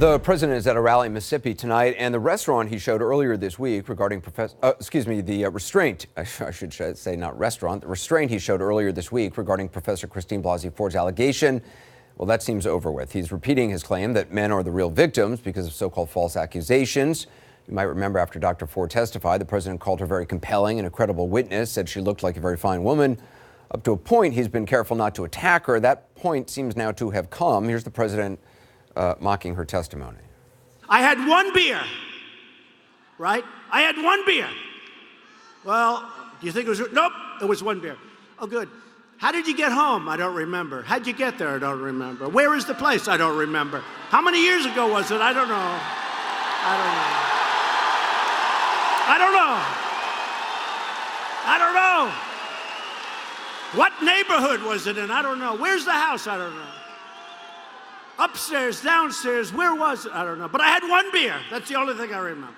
The president is at a rally in Mississippi tonight, and the restaurant he showed earlier this week regarding the restraint, I should say not restaurant, the restraint he showed earlier this week regarding Professor Christine Blasey Ford's allegation, well, that seems over with. He's repeating his claim that men are the real victims because of so-called false accusations. You might remember after Dr. Ford testified, the president called her very compelling and a credible witness, said she looked like a very fine woman. Up to a point, he's been careful not to attack her. That point seems now to have come. Here's the president mocking her testimony. I had one beer, right? I had one beer. Well, do you think it was? Nope, it was one beer. Oh, good. How did you get home? I don't remember. How'd you get there? I don't remember. Where is the place? I don't remember. How many years ago was it? I don't know. I don't know. What neighborhood was it in? I don't know. Where's the house? I don't know. Upstairs, downstairs, where was it? I don't know. But I had one beer. That's the only thing I remember.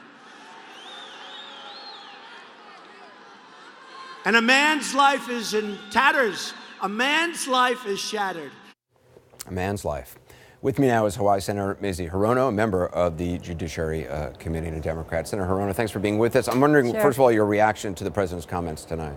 And a man's life is in tatters. A man's life is shattered. A man's life. With me now is Hawaii Senator Mazie Hirono, a member of the Judiciary Committee and a Democrat. Senator Hirono, thanks for being with us. I'm wondering, first of all, your reaction to the president's comments tonight.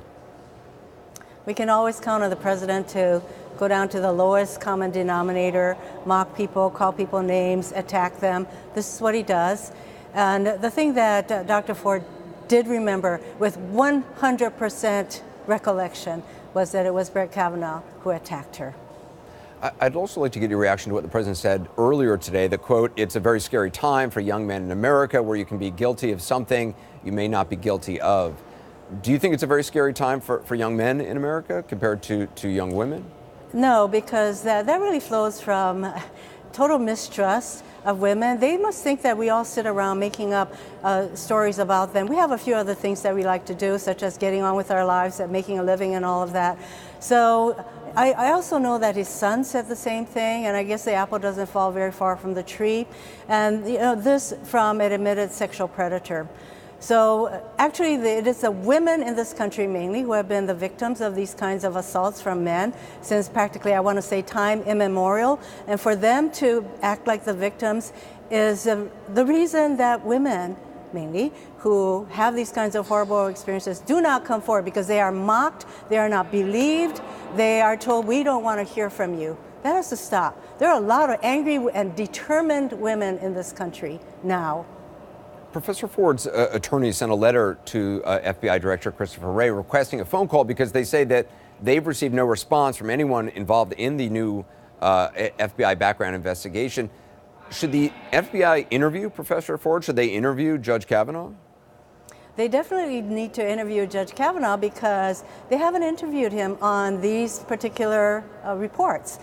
We can always count on the president to go down to the lowest common denominator, mock people, call people names, attack them. This is what he does. And the thing that Dr. Ford did remember with 100% recollection was that it was Brett Kavanaugh who attacked her. I'd also like to get your reaction to what the president said earlier today, that, quote, it's a very scary time for young men in America where you can be guilty of something you may not be guilty of. Do you think it's a very scary time for young men in America compared to young women? No, because that really flows from total mistrust of women. They must think that we all sit around making up stories about them. We have a few other things that we like to do, such as getting on with our lives and making a living and all of that. So I also know that his son said the same thing, and I guess the apple doesn't fall very far from the tree. And this from an admitted sexual predator. So actually, it is the women in this country mainly who have been the victims of these kinds of assaults from men since practically, I want to say, time immemorial. And for them to act like the victims is the reason that women, mainly, who have these kinds of horrible experiences do not come forward, because they are mocked, they are not believed, they are told, we don't want to hear from you. That has to stop. There are a lot of angry and determined women in this country now. Professor Ford's attorney sent a letter to FBI Director Christopher Wray requesting a phone call because they say that they've received no response from anyone involved in the new FBI background investigation. Should the FBI interview Professor Ford? Should they interview Judge Kavanaugh? They definitely need to interview Judge Kavanaugh because they haven't interviewed him on these particular reports.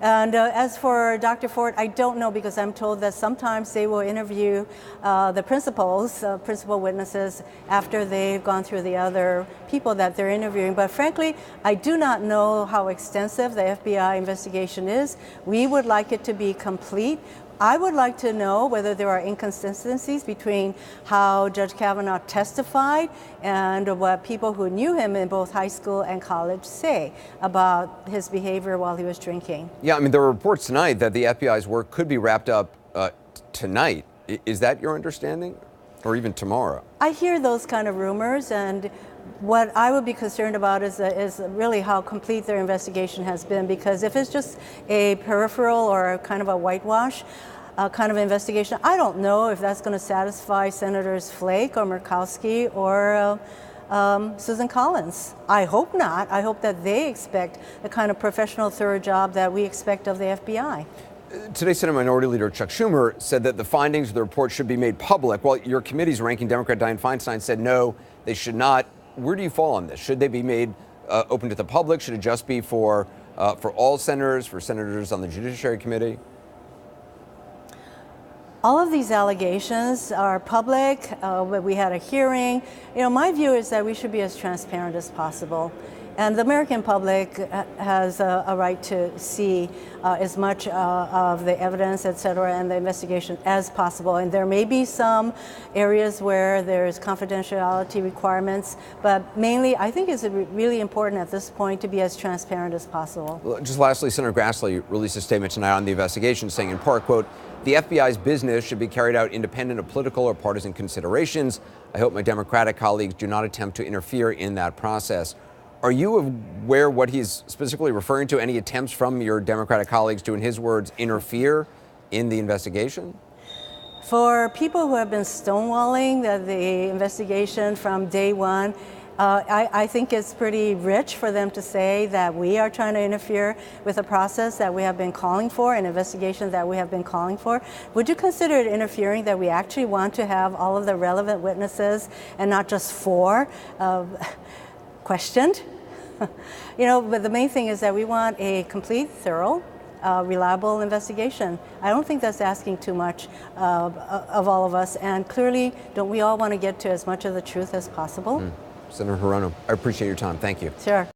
And as for Dr. Ford, I don't know, because I'm told that sometimes they will interview the principal witnesses after they've gone through the other people that they're interviewing. But frankly, I do not know how extensive the FBI investigation is. We would like it to be complete. I would like to know whether there are inconsistencies between how Judge Kavanaugh testified and what people who knew him in both high school and college say about his behavior while he was drinking. Yeah, I mean, there are reports tonight that the FBI's work could be wrapped up tonight. Is that your understanding? Or even tomorrow? I hear those kind of rumors, and what I would be concerned about is really how complete their investigation has been, because if it's just a peripheral or kind of a whitewash kind of investigation, I don't know if that's going to satisfy Senators Flake or Murkowski or Susan Collins. I hope not. I hope that they expect the kind of professional, thorough job that we expect of the FBI. Today, Senate Minority Leader Chuck Schumer said that the findings of the report should be made public, while your committee's ranking Democrat Dianne Feinstein said no, they should not. Where do you fall on this? Should they be made open to the public? Should it just be for all senators, for senators on the Judiciary Committee? All of these allegations are public. We had a hearing. My view is that we should be as transparent as possible. And the American public has a right to see as much of the evidence, et cetera, and the investigation as possible. And there may be some areas where there's confidentiality requirements, but mainly I think it's really important at this point to be as transparent as possible. Well, just lastly, Senator Grassley released a statement tonight on the investigation saying in part, quote, "The FBI's business should be carried out independent of political or partisan considerations. I hope my Democratic colleagues do not attempt to interfere in that process." Are you aware what he's specifically referring to? Any attempts from your Democratic colleagues to, in his words, interfere in the investigation? For people who have been stonewalling the investigation from day one, I think it's pretty rich for them to say that we are trying to interfere with a process that we have been calling for, an investigation that we have been calling for. Would you consider it interfering that we actually want to have all of the relevant witnesses and not just four questioned? But the main thing is that we want a complete, thorough, reliable investigation. I don't think that's asking too much of all of us, and clearly, don't we all want to get to as much of the truth as possible? Senator Hirono, I appreciate your time. Thank you. Sure.